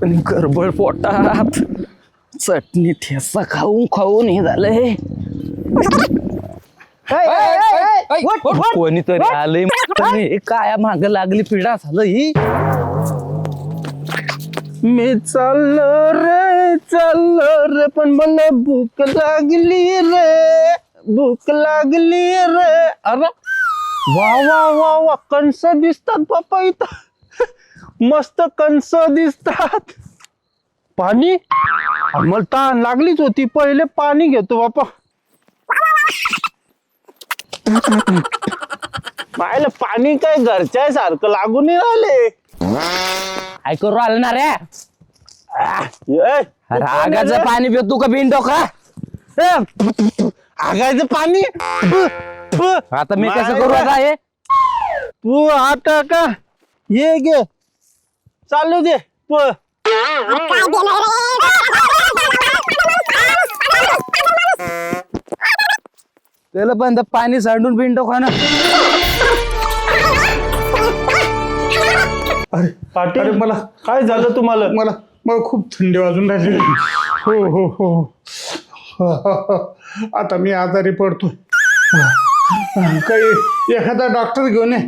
पण गडबड पोटात चटणी ठेसा खाऊन खाऊन हे झालंय. कोणीतरी आलंय काय माग लागली पिढा झालं ही. मी चाललो रे पण मला भूक लागली रे. अरे वा वा वा वा कणस दिसतात बाप्पा इथं. मस्त कणस दिसतात. पाणी मला तहान लागलीच होती. पहिले पाणी घेतो बाप्पा. पाहिलं पाणी काय घरच्या सारखं लागून नाही राहिले. काय करू आलं ना रे. आगाचं पाणी पितो का बिन डोका. आगायचं पाणी आता मी कसं करू आता हे. तू आता का ये गे चालू दे. त्याला पण पाणी सांडून बिन डोका ना. अरे पाटील, अरे मला काय झालं तुम्हाला? मला खूप थंडी वाजून राहिली. हो. आता मी आजारी पडतोय. काही एखादा डॉक्टर घेऊन ये.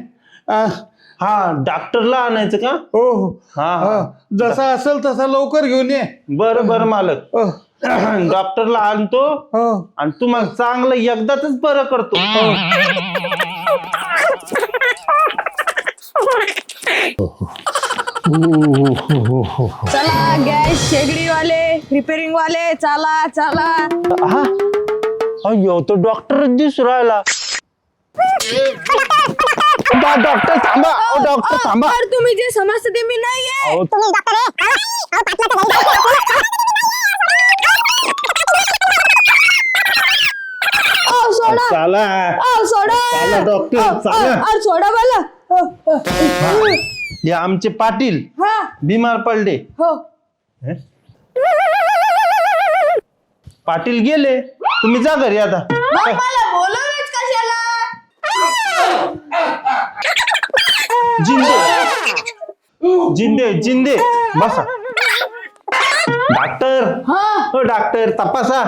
हा डॉक्टरला आणायचं का? हो. हा. जसा असेल तसा लवकर घेऊन ये. बरं मालक. डॉक्टरला आणतो आणि तुम्हाला चांगलं एकदाच बरं करतो. चला गॅस शेगडी वाले रिपेरिंग वाले चला. हा अयो तो डॉक्टर दिसू राहिला. डॉक्टर थांबा. डॉक्टर थांबा. तुम्ही जे समजते ते मी नाहीये. चला डॉक्टर सोडा मला. हे आमचे पाटील बिमार पडले. हो पाटील गेले. तुम्ही जा घरी आता. मला बोलवलंच कशाला. जिंदे बसा. डॉक्टर हो डॉक्टर तपासा.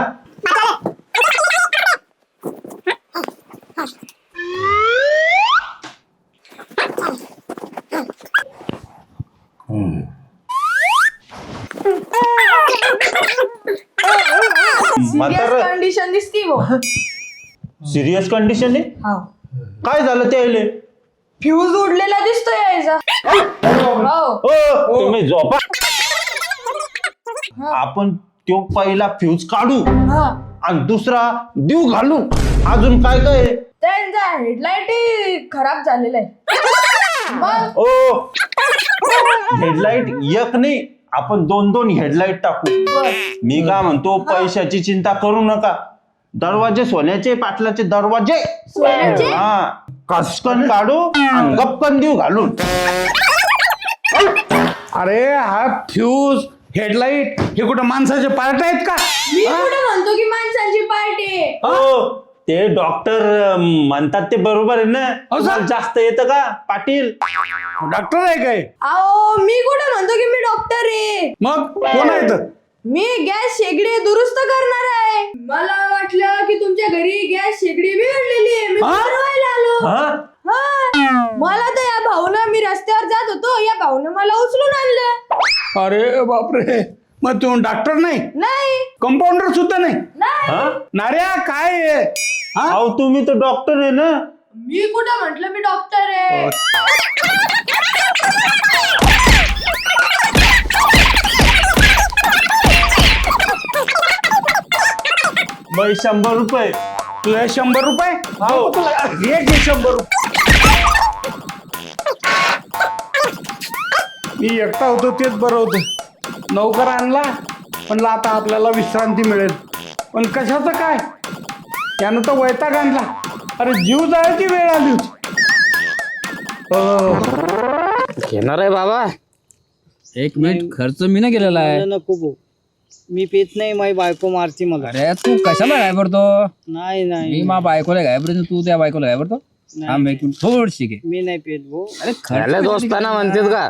कंडिशन दिसती वो. सिरियस कंडिशन आहे. काय झालं त्याले? फ्यूज उडलेला दिसतोय यायचा. तुम्ही झोपा. आपण तो पहिला फ्यूज काढू आणि दुसरा देऊ घालू. अजून काय काय त्यांचा हेडलाईट खराब झालेला आहे. हेडलाईट एक नाही आपण 2 हेडलाईट टाकू. मी काय म्हणतो पैशाची चिंता करू नका. दरवाजे सोन्याचे पाटलाचे दरवाजे. हा कसकन काढू आणि गपकन देऊ घालून. अरे हा फ्यूज हेडलाईट हे कुठं माणसाचे पार्ट आहेत का? मी कुठं म्हणतो की माणसांची पार्टी. हो ते डॉक्टर म्हणतात ते बरोबर आहे ना. तुम्हाला जास्त येतं का पाटील? डॉक्टर आहे काय? अहो मी कुठं म्हणतो की मी डॉक्टर आहे. मग कोण आहे तर? मी गॅस शेगडी दुरुस्त करणार आहे. मला वाटलं की तुमच्या घरी गॅस शेगडी बिघडलेली आहे. मी बनवायला आलो. मला तर या भाऊनं मी रस्त्यावर जात होतो या भाऊनं मला उचलून आणलं. अरे बापरे. मग तू डॉक्टर नाही? कंपाऊंडर सुद्धा नाही? नार्या काय आहे? अहो तुम्ही तर डॉक्टर आहे ना. मी कुठं म्हटलं मी डॉक्टर आहे. बाई 100 रुपये. तुला 100 रुपये? हो. एक 100 रुपये. मी एकटा होतो तेच बरं होतं. नौकर आणला म्हणलं आता आपल्याला विश्रांती मिळेल. पण कशाचं काय त्यानं तर वैताग आणला. अरे जीव जायची वेळ आली होती. घेणार आहे बाबा. 1 मिनिट खर्च मी ना केलेला आहे. नको भाऊ, मी पेत नाही. माझी बायको मारती मला. अरे तू कशाला घाबरतो? नाही मी मा बायकोला घाबरतो तू त्या बायकोला घाबरतो? थांब एक मिनिट थोडीशी घे. मी नाही पेत भाऊ. अरे खरं दोस्ताना म्हणतेस का?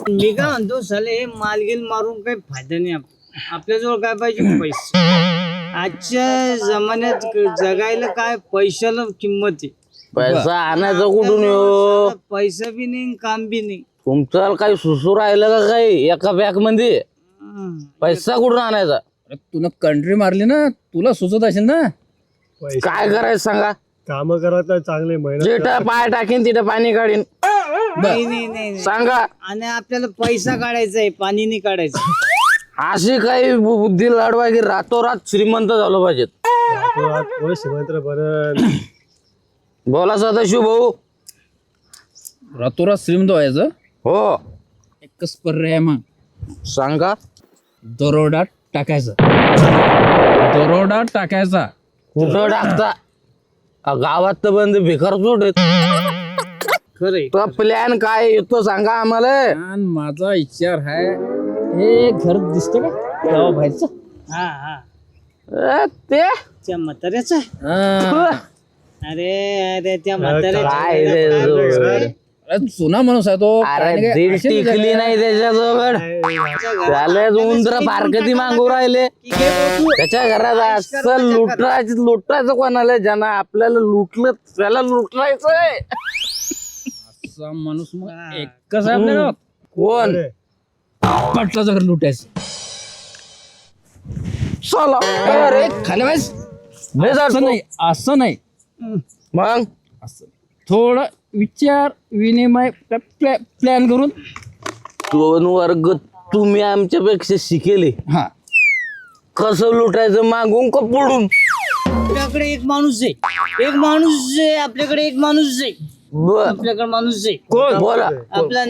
मी काय म्हणतो साले मालगिल मारून काही फायदा नाही आपल्याजवळ काय पाहिजे पैसे. आजच्या जमान्यात जगायला काय पैशाला किंमत आहे. पैसा आणायचा कुठून येऊ? पैसा बी नाही काम बी नाही. तुमचं काही सुसू राहिलं का काही एका बॅग मध्ये? पैसा कुठून आणायचा? अरे तुला कंट्री मारली ना, तुला सुचत असेल ना. काय करायचं सांगा? काम करत चांगले महिना जिथं पाय टाकीन तिथं पाणी काढीन. नाही नाही नाही सांगा. आणि आपल्याला पैसा काढायचा आहे, पाणी नाही काढायचं. अशी काही बुद्धी लाडवा की रातोरात श्रीमंत झालो पाहिजेत. श्रीमंत बरं. बोला सदाशिव भाऊ. रातोरात श्रीमंत व्हायचं हो एकच पर्याय मग, सांगा. दरोडा टाकायचा. दरोडा टाकायचा. कुठं टाकता? गावात तर बंद भिकार सोडत. खरंय. तो प्लॅन काय येतो सांगा आम्हाला. आणि माझा विचार आहे, हे घर दिसते का गावा बाहेरचं? हा हा ते त्या म्हाताऱ्याचा. हा. अरे अरे त्या काय रे म्हाताऱ्याचा अरे जुना माणूस आहे तो. अरे दीड टिकली नाही त्याच्याजवळ. त्याला उंदर फारकती मागू राहिले. त्याच्या घरात असं लुटायचं कोणाला? ज्यानं आपल्याला लुटलं त्याला लुटायचंय. असा माणूस मग एकच आहे आपल्या गावात. कोण? पाटलाचं घर लुटायचं. चला. अरे खाली बस. असं नाही, असं नाही. मग असं थोडं विचार विनिमय प्लॅन करून. दोन वर्ग तुम्ही आमच्यापेक्षा शिकेले. हा, कसं लुटायचं मागून का पुढून? आपल्याकडे एक माणूस आहे, एक माणूस आहे, आपल्याकडे एक माणूस आहे, बर आपल्याकडे माणूस आहे. कोण? बोला. आपला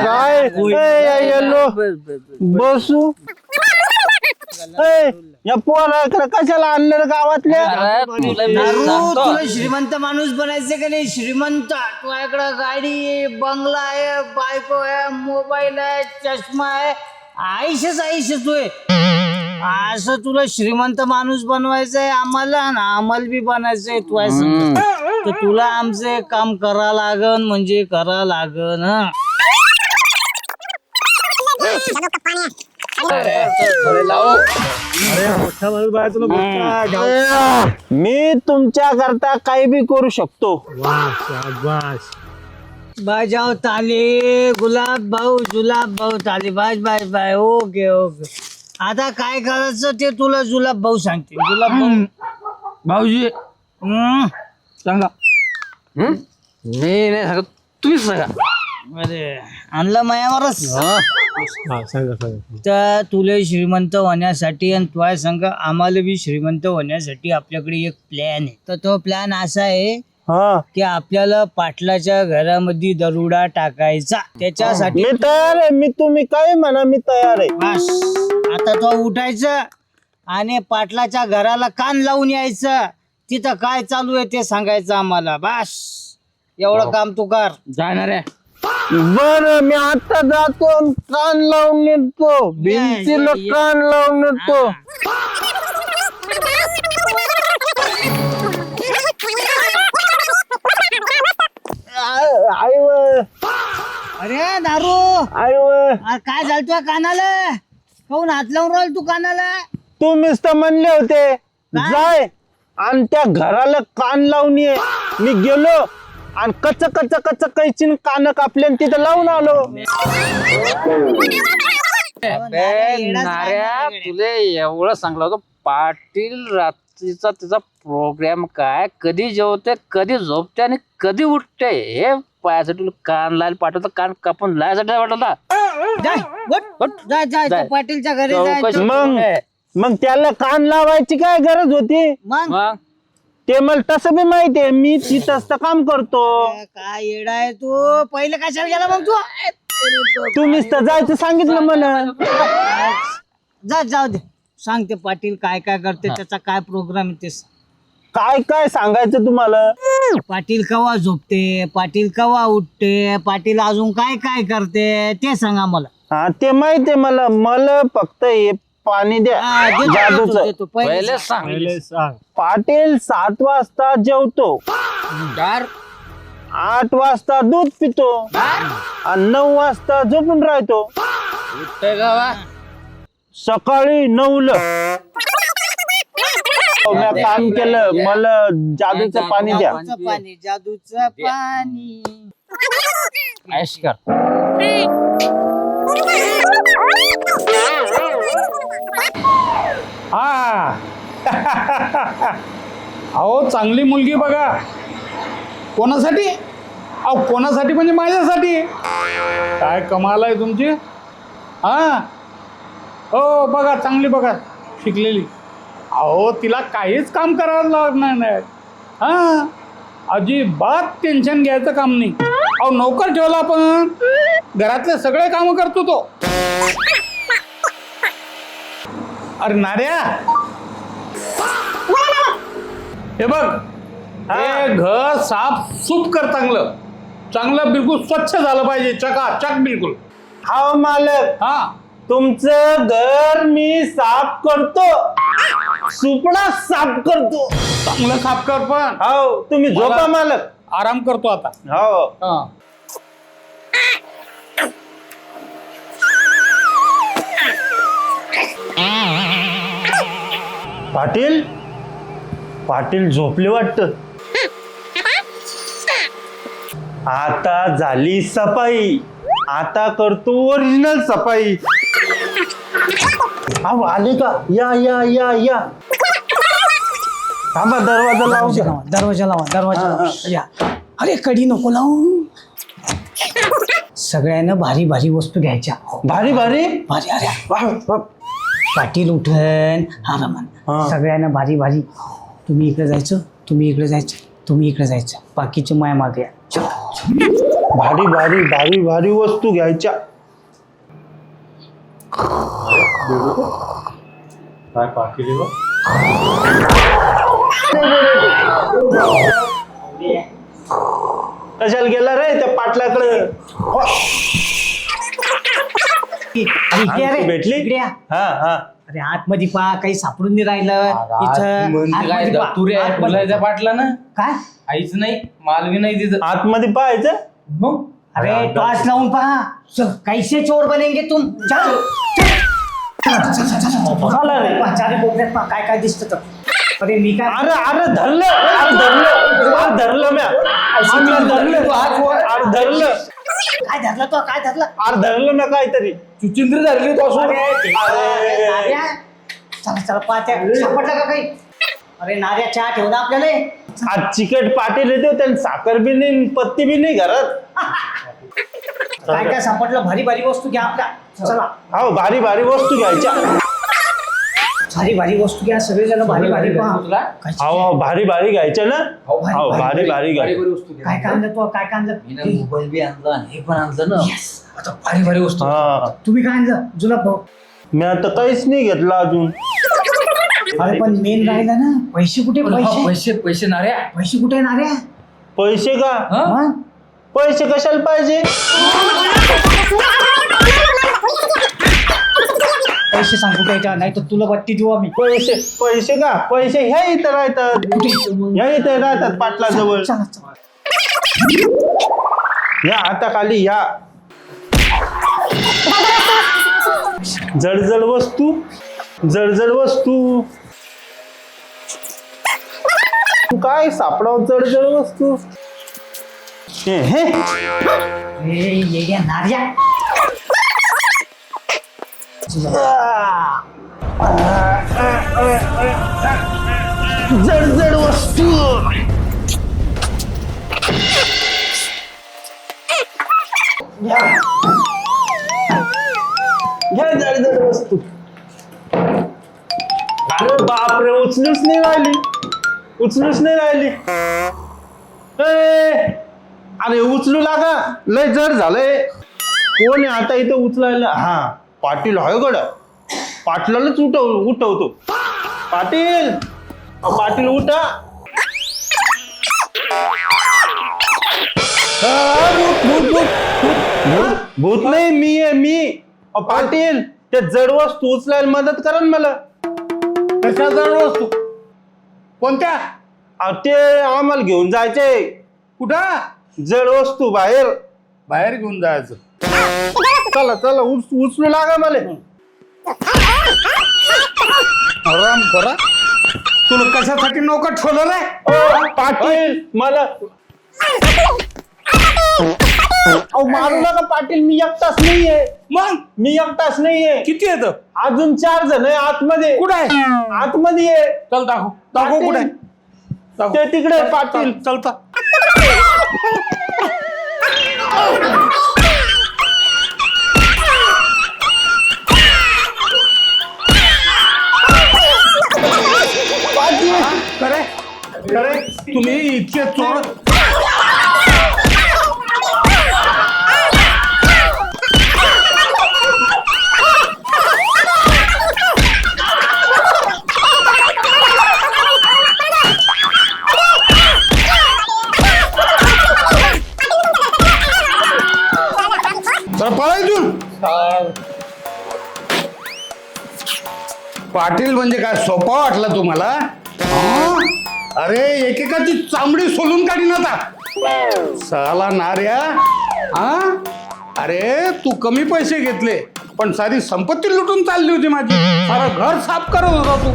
काय येलो बसू या पोराकडे कशाला आणलं रे गावातल्या? तुला श्रीमंत माणूस बनायचं का नाही? श्रीमंत तुझ्याकडे गाडी आहे, बंगला आहे, बायको आहे, मोबाईल आहे, चष्मा आहे, आयुष्यच आयुष्य तू आहे. असं तुला श्रीमंत माणूस बनवायचं आहे आम्हाला, ना आम्हाला बी बनायचंय तुझ्या संग. तर तुला आमचे काम करा लागन, म्हणजे करा लागन. हा मोठा माणूस बाहेर तुला मोठा गाव. मी तुमच्या करता काही बी करू शकतो. वाह, शाबास. बाजाव ताले गुलाब भाऊ, जुलाब भाऊ ताले. Bye bye bye. Okay okay. आता काय करायचं ते तुला जुलाब भाऊ सांगते. जुलाब भाऊ. भाऊजी सांगा. मी नाही सांगत, तुम्हीच सांगा. अरे आणलं मायावरच. हा, सांगा सांगा. तर तुला श्रीमंत होण्यासाठी आणि तुझ्या संग आम्हाला बी श्रीमंत होण्यासाठी आपल्याकडे एक प्लॅन आहे. तर तो प्लॅन असा आहे हा, की आपल्याला पाटलाच्या घरामध्ये दरोडा टाकायचा. त्याच्यासाठी मी तयार आहे. मी तुम्ही काय म्हणा, मी तयार आहे. बस आता तो उठायचं आणि पाटलाच्या घराला कान लावून यायचं. तिथं काय चालू आहे ते सांगायचं आम्हाला. बस एवढं काम तू कर. जाणार आहे. बर मी आता जातो आणि कान लावून येतो. भिंतीला कान लावून येतो. आई अरे दारू, आई अरे काय झालं तुझ्या कानाला? काऊन हात लावून राहिल तू कानाला? तुम्हीच तर म्हणले होते जाय आणि त्या घराला कान लावून ये. मी गेलो आणि कच कच कच कैची कान कापले आणि तिथं लावून आलो. नाऱ्या तुले एवढं सांगलं होतं. पाटील रात्रीचा तिचा प्रोग्राम काय, कधी जेवते, कधी झोपते आणि कधी उठते हे पायासाठी तुला कान लायला पाठवता. कान कापून लायसाठी पाठवता. जाय, उठ, जाय जाय जाय. तू पाटीलच्या घरी चौकशी जाय. मग मग त्याला कान लावायची काय गरज होती? मग मग ते मला तसं बी माहिती आहे. मी तिथंच तर काम करतो. काय येडा आहे तू? पहिले कशाला गेला मग तू? तुम्हीच तर जायचं सांगितलं मला. जा जाऊ दे. सांगते पाटील काय काय करते, त्याचा काय प्रोग्राम आहे ते सांग. काय काय सांगायचं तुम्हाला? पाटील कवा झोपते, पाटील कवा उठते, पाटील अजून काय काय करते ते सांगा मला. हा ते माहिती आहे मला. मला फक्त हे पाणी द्या हा, देतो, देतो, जादूचं. देतो. पहिले पहिले सांग पहिले सांग. पाटील 7 वाजता जेवतो, 8 वाजता दूध पितो आणि 9 वाजता झोपून राहतो. उठतंय का वा? सकाळी 9ला मी काम केलं, मला जादूचं पाणी द्या. जादूचं पाणी, जादूचं पाणी. ऐश कर. हा अहो चांगली मुलगी बघा. कोणासाठी? अहो कोणासाठी म्हणजे माझ्यासाठी. काय कमाल आहे तुमची. हा हो बघा, चांगली बघा, शिकलेली. अहो तिला काहीच काम करावं लागणार नाही. हा अजिबात टेन्शन घ्यायचं काम नाही. अहो नोकर ठेवला आपण, घरातले सगळे कामं करतो तो. अरे नाऱ्या, हे बघ, हे घर साफ सूप कर, चांगलं चांगलं बिलकुल स्वच्छ झालं पाहिजे, चकाचक बिलकुल. हा मालक, हा तुमचं घर मी साफ करतो, सुपडा साफ करतो. चांगलं साफ कर, पण हो तुम्ही झोपा मालक. आराम करतो आता. हो हा पाटील, पाटील झोपले वाटत. आता झाली सफाई, आता करतो ओरिजिनल सफाई. अहो आले का? या या या या. थांबा, दरवाजा लावू द्या. दरवाजा लावा, दरवाजा लावा. या. अरे कडी नको लावू. सगळ्यांना भारी भारी वस्तू घ्यायच्या. भारी भारी. भारी. अरे वाह, वाह. पाटील उठन आरामान. हा. सगळ्यांना भारी भारी. तुम्ही इकडे जायचं, तुम्ही इकडे जायचं, तुम्ही इकडे जायचं. बाकीचे माय मागे या. भारी भारी भारी भारी वस्तू घ्यायच्या. काय पाटील आहे बा? कशाला गेला रे त्या पाटलाकडे? अरे भेटली? इकडे या. हा हा. अरे आतमध्ये पहा, काही सापडून नाही राहिलं इथं. म्हणजे काय आतमध्ये पहा. दत्तुरी आहे, आतमध्ये. बोलायच्या पाटला ना. काय? आईच नाही, मालवी नाही तिथं. आतमध्ये पाहायचं. मग अरे टॉर्च लावून पहा. चल, कैसे चोर बनेंगे तुम. चल चला रे. चारी कोपऱ्यात पहा काय काय दिसत तर. अरे मी काय अरे अरे धरलं, अरे धरलं, अरे धरलं म्या. अरे धरलं, अरे धरलं, काय धरलं तो, काय धरलं. अरे धरलं म्या काहीतरी. चुचिंद्र धरली तो असं. अरे नार्या, चला चला पाहत्या सापडला का काही. अरे नार्या, चहा ठेव ना आपल्याला. आज चिकट पाटील येते, त्यांनी साखर बी नाही, पत्ती बी नाही घरात. काय काय सापडलं, भारी भारी वस्तू घ्या आपल्या. चला हो भारी भारी वस्तू घ्यायच्या. भारी भारी वस्तू घ्या, सगळेजण भारी भारी पहा. काय हो भारी भारी घ्यायच्या ना. हो, हो भारी भारी घ्यायच्या. काय काय आणलं तू, काय काय आणलं. मोबाईल बी आणला आणि हे पण आणलं ना. Yes. आता भारी भारी वस्तू. हा, तुम्ही काय आणलं जुलाब भाऊ. मी आता काहीच नाही घेतलं अजून. अरे पण मेन राहिला ना, पैसे कुठे. पैसे पैसे पैसे नाऱ्या. पैसे कुठे नार्या. पैसे का? हा? मग पैसे कशाला पाहिजे? पैसे सांग कुठे येतात, नाही तर तुला बत्ती देऊ आम्ही. पैसे पैसे का? पैसे ह्या इथं राहतात, ह्या इथं राहतात पाटलाजवळ. चला चला. या आता खाली या. जडजड वस्तू, जडजड वस्तू. काय सापडाव जडजड वस्तू. हे हे ए येड्या नार्या. जडजड वस्तू. घ्या घ्या जडजड वस्तू. अरे बापरे, उचलूच नाही राहिली, उचलूच नाही राहिली. अरे उचलू लागा, लय जड झालंय. कोण आहे आता इथं उचलायला? हा पाटील आहे गड. पाटलालाच उठवतो. पाटील, पाटील उठा. भूत भूत भूत भूत नाही, मी आहे मी. पाटील ते जड वस्तू उचलायला मदत करा ना मला. कशा जड वस्तू कोणत्या? अहो, ते आम्हाला घेऊन जायचे कुठं? जड वस्तू बाहेर. बाहेर घेऊन जायचं. चला चला उचलू लागा मला. आराम करा. तुला कशासाठी नौका ठेवलं रे? पाटील मला अहो मारू नका पाटील. मी एकटाच नाहीये. मग मी एकटाच नाहीये. किती येतं? अजून 4 जण आहे आतमध्ये. कुठं आहे? आतमध्ये आहे. चल दाखव दाखव पाटील. कुठे आहे? दाखव. ते तिकडे आहे, पाटील. चलता. करे करे तुम्ही इतके चोर. पळायतून पाटील म्हणजे काय सोपा वाटला तुम्हाला? हा? अरे एकेकाची चामडी सोलून काढी नव्हता साला नार्या. हा अरे तू कमी पैसे घेतले पण सारी संपत्ती लुटून चालली होती माझी. सारा घर साफ करत होता तू.